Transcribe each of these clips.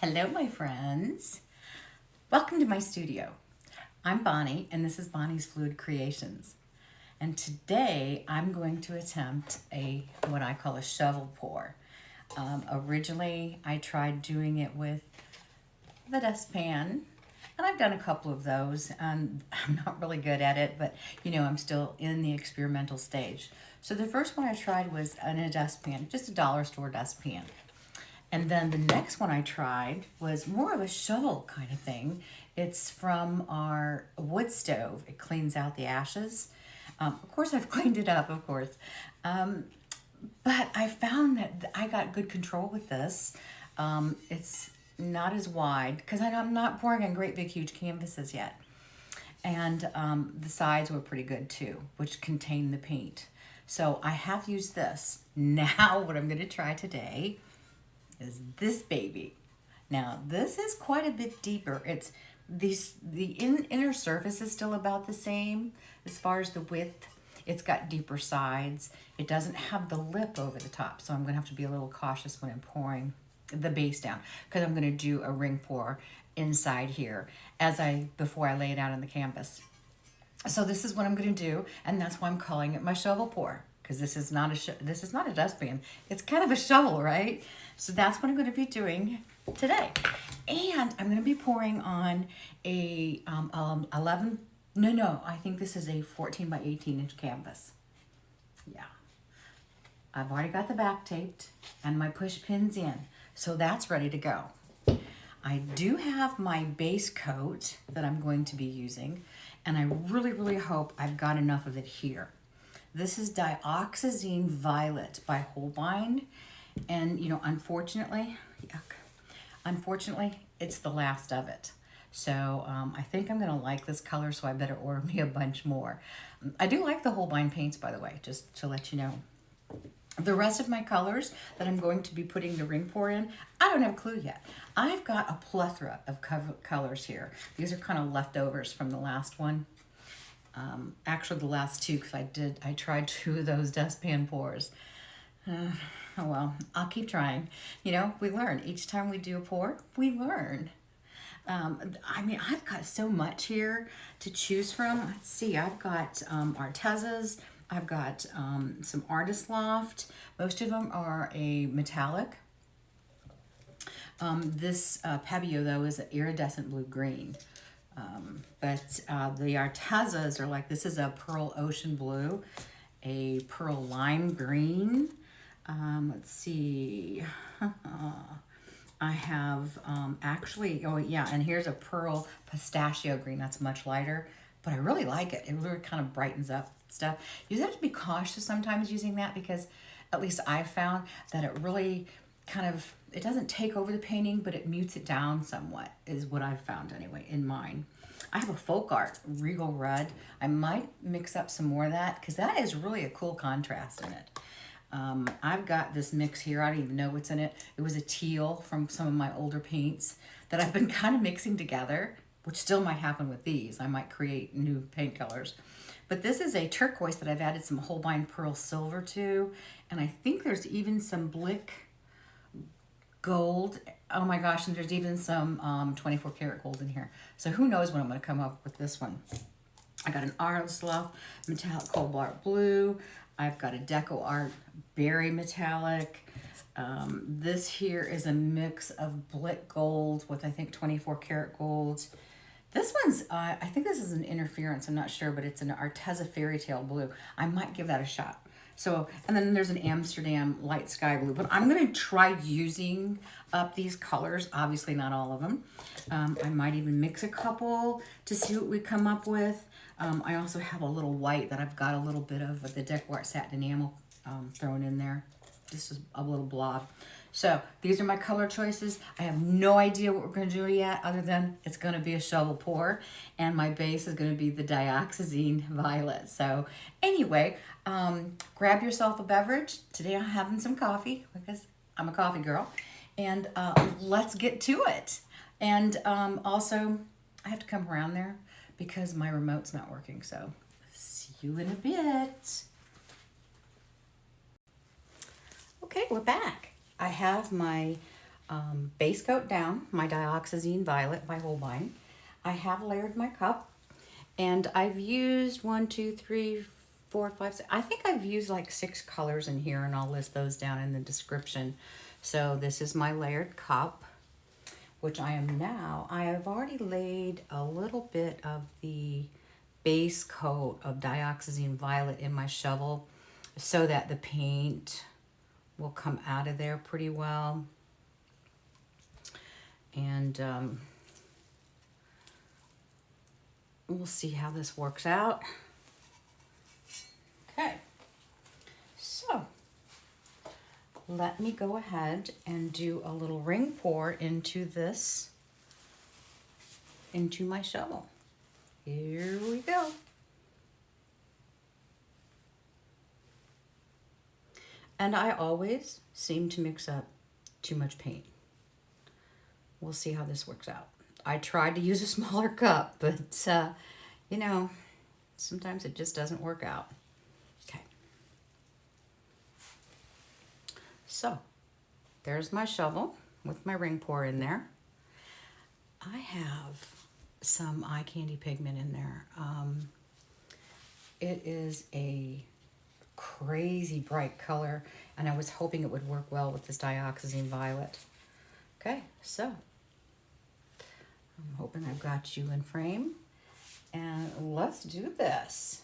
Hello, my friends. Welcome to my studio. I'm Bonnie, and this is Bonnie's Fluid Creations. And today I'm going to attempt what I call a shovel pour. Originally, I tried doing it with the dustpan, and I've done a couple of those, and I'm not really good at it, but I'm still in the experimental stage. So the first one I tried was in a dustpan, just a dollar store dustpan. And then the next one I tried was more of a shovel kind of thing. It's from our wood stove. It cleans out the ashes. Of course, I've cleaned it up, of course. But I found that I got good control with this. It's not as wide because I'm not pouring on great big huge canvases yet. And the sides were pretty good too, which contain the paint. So I have used this. Now what I'm going to try today is this baby. Now this is quite a bit deeper. It's the inner surface is still about the same as far as the width. It's got deeper sides. It doesn't have the lip over the top, so I'm gonna have to be a little cautious when I'm pouring the base down because I'm gonna do a ring pour inside here before I lay it out on the canvas. So this is what I'm gonna do, and that's why I'm calling it my shovel pour, because this is not a dustpan. It's kind of a shovel, right? So that's what I'm going to be doing today. And I'm going to be pouring on a I think this is a 14 by 18 inch canvas. Yeah. I've already got the back taped and my push pins in. So that's ready to go. I do have my base coat that I'm going to be using, and I really, really hope I've got enough of it here. This is Dioxazine Violet by Holbein. And, unfortunately, it's the last of it. So I think I'm going to like this color, so I better order me a bunch more. I do like the Holbein paints, by the way, just to let you know. The rest of my colors that I'm going to be putting the ring pour in, I don't have a clue yet. I've got a plethora of colors here. These are kind of leftovers from the last one. Actually, the last two, because I tried 2 of those dustpan pours. Oh well, I'll keep trying. We learn. Each time we do a pour, we learn. I've got so much here to choose from. Let's see, I've got Artezas. I've got some Artist Loft. Most of them are a metallic. This Pebeo, though, is an iridescent blue-green. But the Artezas are like, this is a pearl ocean blue, a pearl lime green. Let's see. I have and here's a pearl pistachio green. That's much lighter, but I really like it. It really kind of brightens up stuff. You have to be cautious sometimes using that because at least I've found that it really it doesn't take over the painting, but it mutes it down somewhat, is what I've found anyway in mine. I have a Folk Art Regal Red. I might mix up some more of that because that is really a cool contrast in it. I've got this mix here. I don't even know what's in it. It was a teal from some of my older paints that I've been kind of mixing together, which still might happen with these. I might create new paint colors. But this is a turquoise that I've added some Holbein Pearl Silver to, and I think there's even some Blick gold. Oh my gosh, and there's even some 24 karat gold in here. So who knows when I'm going to come up with this one. I got an Artist Loft metallic Cobalt blue. I've got a Deco Art berry metallic. This here is a mix of Blick gold with, I think, 24 karat gold. This one's, I think this is an interference, I'm not sure, but it's an Arteza Fairy Tale blue. I might give that a shot. So, and then there's an Amsterdam light sky blue, but I'm going to try using up these colors, obviously not all of them. I might even mix a couple to see what we come up with. I also have a little white that I've got a little bit of the DecoArt satin enamel thrown in there. This is a little blob. So these are my color choices. I have no idea what we're going to do yet, other than it's going to be a shovel pour, and my base is going to be the Dioxazine Violet. So anyway, grab yourself a beverage. Today I'm having some coffee because I'm a coffee girl, and let's get to it. And also, I have to come around there because my remote's not working. So see you in a bit. Okay, we're back. I have my base coat down, my Dioxazine Violet by Holbein. I have layered my cup, and I've used 1, 2, 3, 4, 5, 6. I think I've used like 6 colors in here, and I'll list those down in the description. So this is my layered cup, which I have already laid a little bit of the base coat of Dioxazine Violet in my shovel so that the paint will come out of there pretty well. And we'll see how this works out. Okay, so let me go ahead and do a little ring pour into my shovel. Here we go. And I always seem to mix up too much paint. We'll see how this works out. I tried to use a smaller cup, but you know, sometimes it just doesn't work out. Okay. So there's my shovel with my ring pour in there. I have some eye candy pigment in there. It is a crazy bright color, and I was hoping it would work well with this Dioxazine Violet. Okay, so I'm hoping I've got you in frame, and let's do this.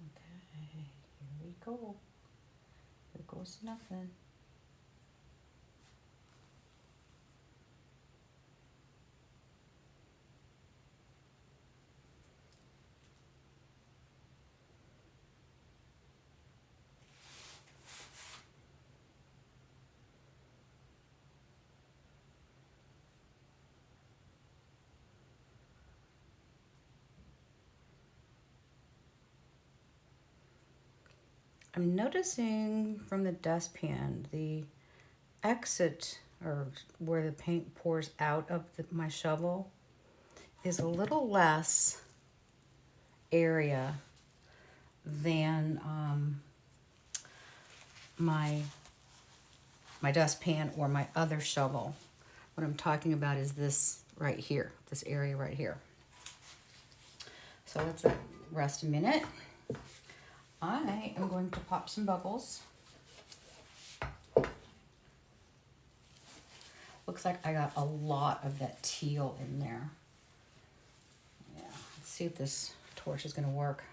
Okay, here we go. Here goes nothing. I'm noticing from the dustpan, the exit, or where the paint pours out of my shovel, is a little less area than my dustpan or my other shovel. What I'm talking about is this right here, this area right here. So let's let rest a minute. I am going to pop some bubbles. Looks like I got a lot of that teal in there. Yeah, let's see if this torch is going to work.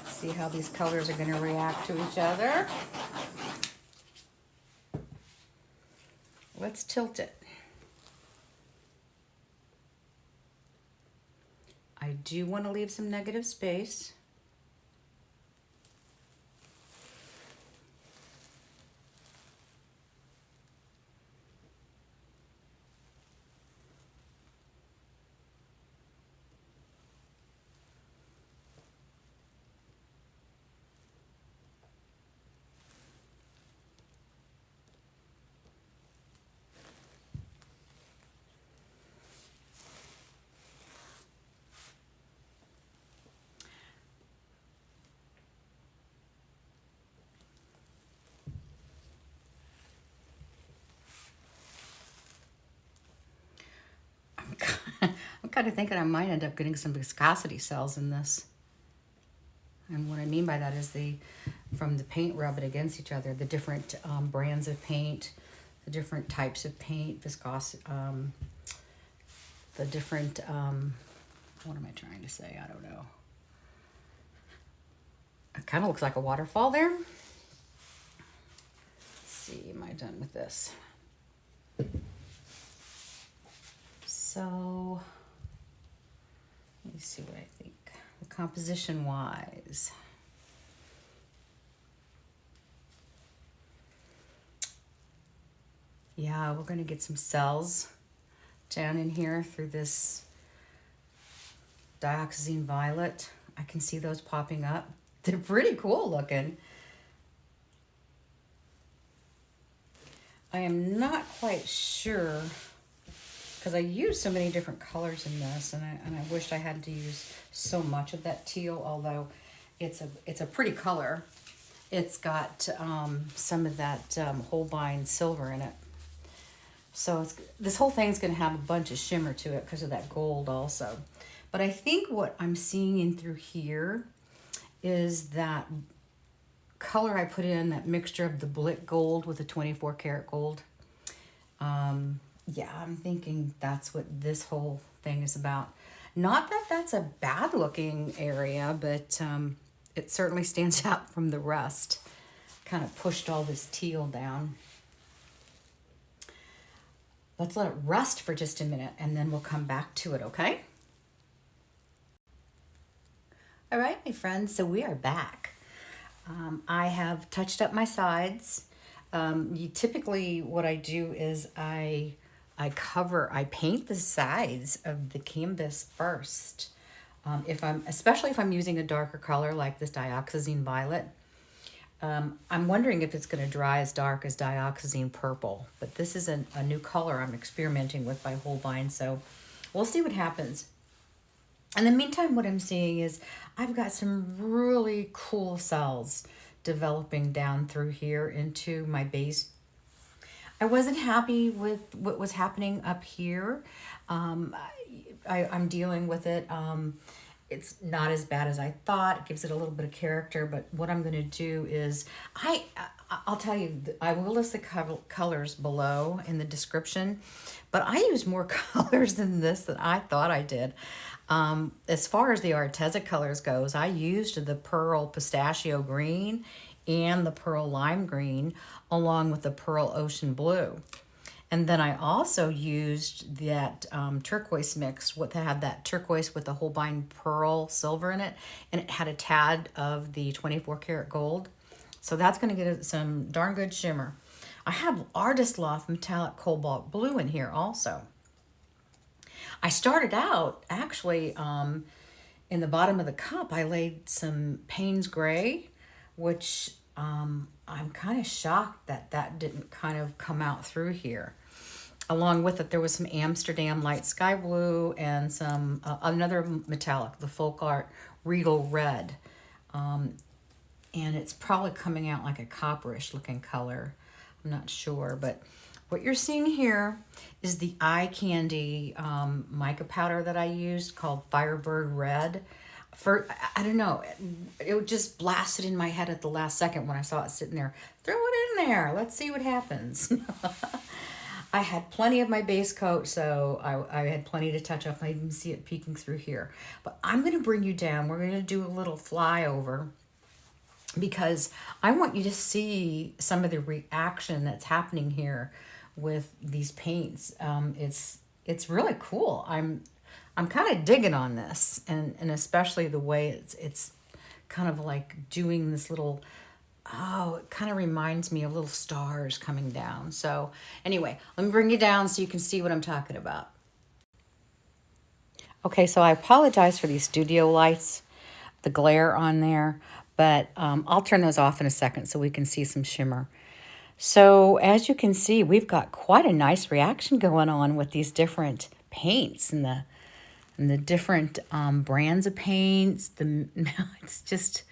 See how these colors are going to react to each other. Let's tilt it. I do want to leave some negative space. I'm kind of thinking I might end up getting some viscosity cells in this. And what I mean by that is from the paint rubbing against each other, the different brands of paint, the different types of paint, viscosity, the different, what am I trying to say? I don't know. It kind of looks like a waterfall there. Let's see, am I done with this? So, let me see what I think. The composition wise. Yeah, we're going to get some cells down in here through this Dioxazine Violet. I can see those popping up. They're pretty cool looking. I am not quite sure because I used so many different colors in this, and I wished I hadn't to use so much of that teal, although it's a pretty color. It's got some of that Holbein silver in it. So this whole thing's going to have a bunch of shimmer to it because of that gold also. But I think what I'm seeing in through here is that color I put in, that mixture of the Blick gold with the 24 karat gold. Yeah, I'm thinking that's what this whole thing is about. Not that that's a bad looking area, but it certainly stands out from the rest. Kind of pushed all this teal down. Let's let it rest for just a minute and then we'll come back to it, okay? All right, my friends, so we are back. I have touched up my sides. Typically what I do is I paint the sides of the canvas first. Especially if I'm using a darker color like this Dioxazine violet. I'm wondering if it's going to dry as dark as Dioxazine purple, but this is a new color I'm experimenting with by Holbein, so we'll see what happens. In the meantime, what I'm seeing is I've got some really cool cells developing down through here into my base. I wasn't happy with what was happening up here. I'm dealing with it. It's not as bad as I thought. It gives it a little bit of character, but what I'm going to do is I'll tell you, I will list the colors below in the description, but I used more colors than this than I thought I did. As far as the Arteza colors goes, I used the Pearl Pistachio Green and the Pearl Lime Green along with the Pearl Ocean Blue. And then I also used that turquoise mix with had that turquoise with the Holbein Pearl silver in it, and it had a tad of the 24 karat gold. So that's going to get it some darn good shimmer. I have Artist Loft Metallic Cobalt Blue in here also. I started out actually in the bottom of the cup, I laid some Payne's Gray, which I'm kind of shocked that that didn't kind of come out through here. Along with it, there was some Amsterdam Light Sky Blue and some another metallic, the Folk Art Regal Red. And it's probably coming out like a copperish looking color. I'm not sure, but what you're seeing here is the eye candy mica powder that I used called Firebird Red. I don't know, it just blasted in my head at the last second when I saw it sitting there. Throw it in there. Let's see what happens. I had plenty of my base coat, so I had plenty to touch up. I even see it peeking through here. But I'm going to bring you down. We're going to do a little flyover because I want you to see some of the reaction that's happening here with these paints. It's really cool. I'm kind of digging on this, and especially the way it's kind of like doing this little, it kind of reminds me of little stars coming down. So anyway, let me bring you down so you can see what I'm talking about. Okay, so I apologize for these studio lights, the glare on there, but I'll turn those off in a second so we can see some shimmer. So as you can see, we've got quite a nice reaction going on with these different paints and the different brands of paints. It's just,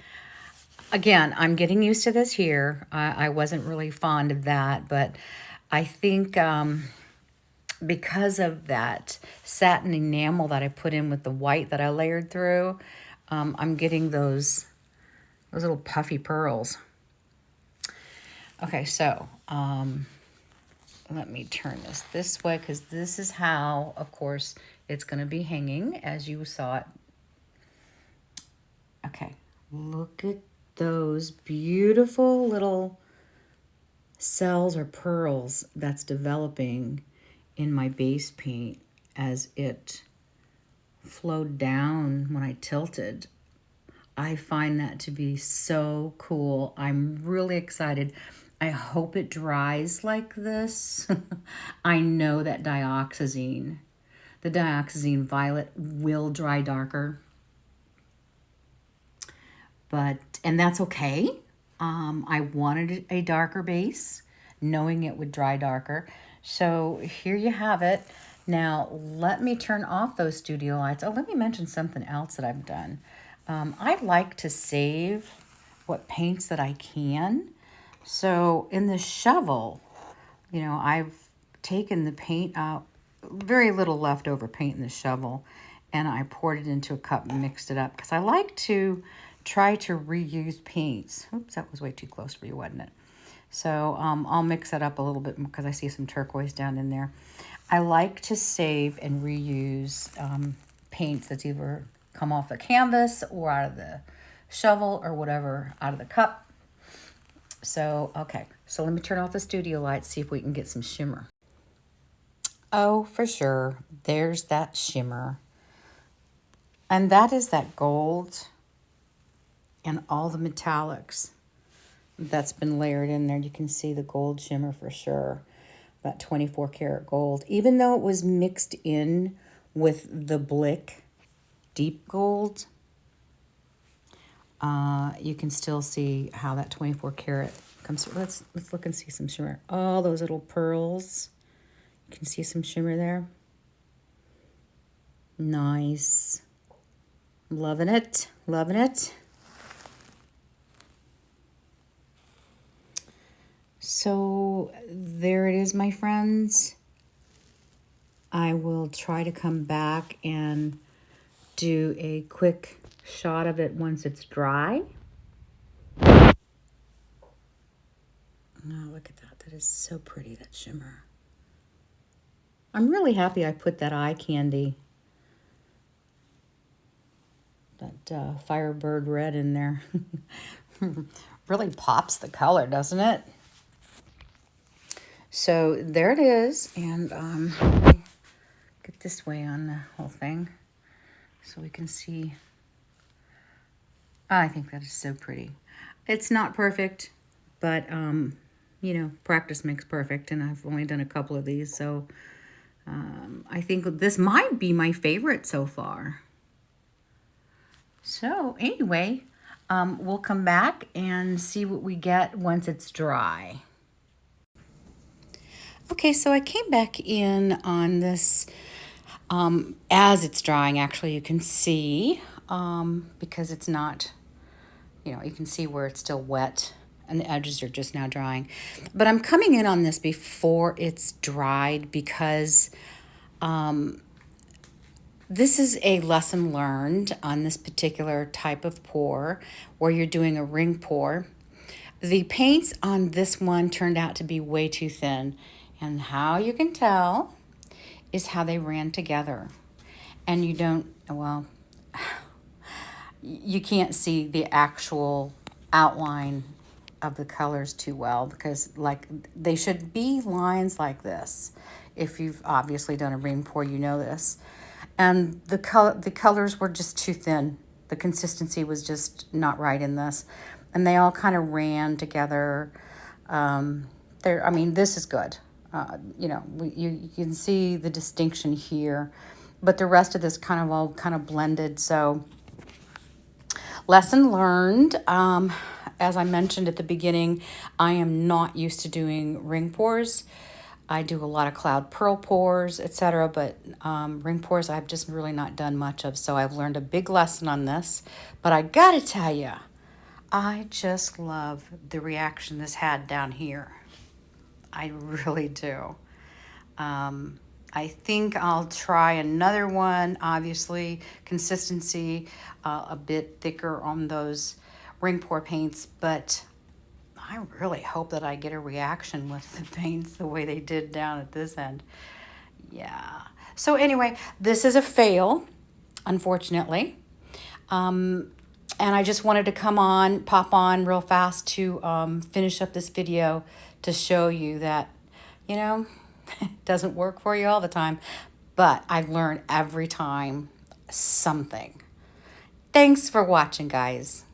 again, I'm getting used to this here. I wasn't really fond of that, but I think because of that satin enamel that I put in with the white that I layered through, I'm getting those little puffy pearls. Okay, so let me turn this way because this is how, of course, it's going to be hanging as you saw it. Okay, look at those beautiful little cells or pearls that's developing in my base paint as it flowed down when I tilted. I find that to be so cool. I'm really excited. I hope it dries like this. I know that the Dioxazine violet will dry darker. And that's okay. I wanted a darker base, knowing it would dry darker. So here you have it. Now, let me turn off those studio lights. Oh, let me mention something else that I've done. I like to save what paints that I can. So in the shovel, you know, I've taken the paint out, very little leftover paint in the shovel, and I poured it into a cup and mixed it up because I like to try to reuse paints. Oops, that was way too close for you, wasn't it? So I'll mix that up a little bit because I see some turquoise down in there. I like to save and reuse paints that's either come off the canvas or out of the shovel or whatever, out of the cup. So, okay. So let me turn off the studio lights, see if we can get some shimmer. Oh, for sure. There's that shimmer. And that is that gold and all the metallics that's been layered in there. You can see the gold shimmer for sure. That 24 karat gold. Even though it was mixed in with the Blick deep gold, you can still see how that 24 karat comes through. Let's look and see some shimmer. All those little pearls. You can see some shimmer there. Nice. Loving it. Loving it. So there it is, my friends. I will try to come back and do a quick shot of it once it's dry. Oh, look at that. That is so pretty, that shimmer. I'm really happy I put that eye candy, that Firebird Red in there. Really pops the color, doesn't it? So there it is, and let me get this way on the whole thing so we can see. I think that is so pretty. It's not perfect, but you know, practice makes perfect, and I've only done a couple of these, so I think this might be my favorite so far. So anyway, we'll come back and see what we get once it's dry. Okay, so I came back in on this as it's drying. Actually, you can see because it's not, you know, you can see where it's still wet and the edges are just now drying. But I'm coming in on this before it's dried because this is a lesson learned on this particular type of pour where you're doing a ring pour. The paints on this one turned out to be way too thin. And how you can tell is how they ran together. And you don't, well, you can't see the actual outline of the colors too well because like they should be lines like this. If you've obviously done a ring pour, you know this. And the colors were just too thin. The consistency was just not right in this. And they all kind of ran together. I mean, this is good. You know, you can see the distinction here, but the rest of this kind of all kind of blended. So lesson learned. As I mentioned at the beginning, I am not used to doing ring pours. I do a lot of cloud pearl pours, etc. But ring pours I've just really not done much of. So I've learned a big lesson on this. But I gotta tell you, I just love the reaction this had down here. I really do. I think I'll try another one. Obviously, consistency a bit thicker on those ring pour paints, but I really hope that I get a reaction with the paints the way they did down at this end. Yeah. So anyway, this is a fail, unfortunately. And I just wanted to pop on real fast to finish up this video to show you that, you know, it doesn't work for you all the time, but I learn every time something. Thanks for watching, guys.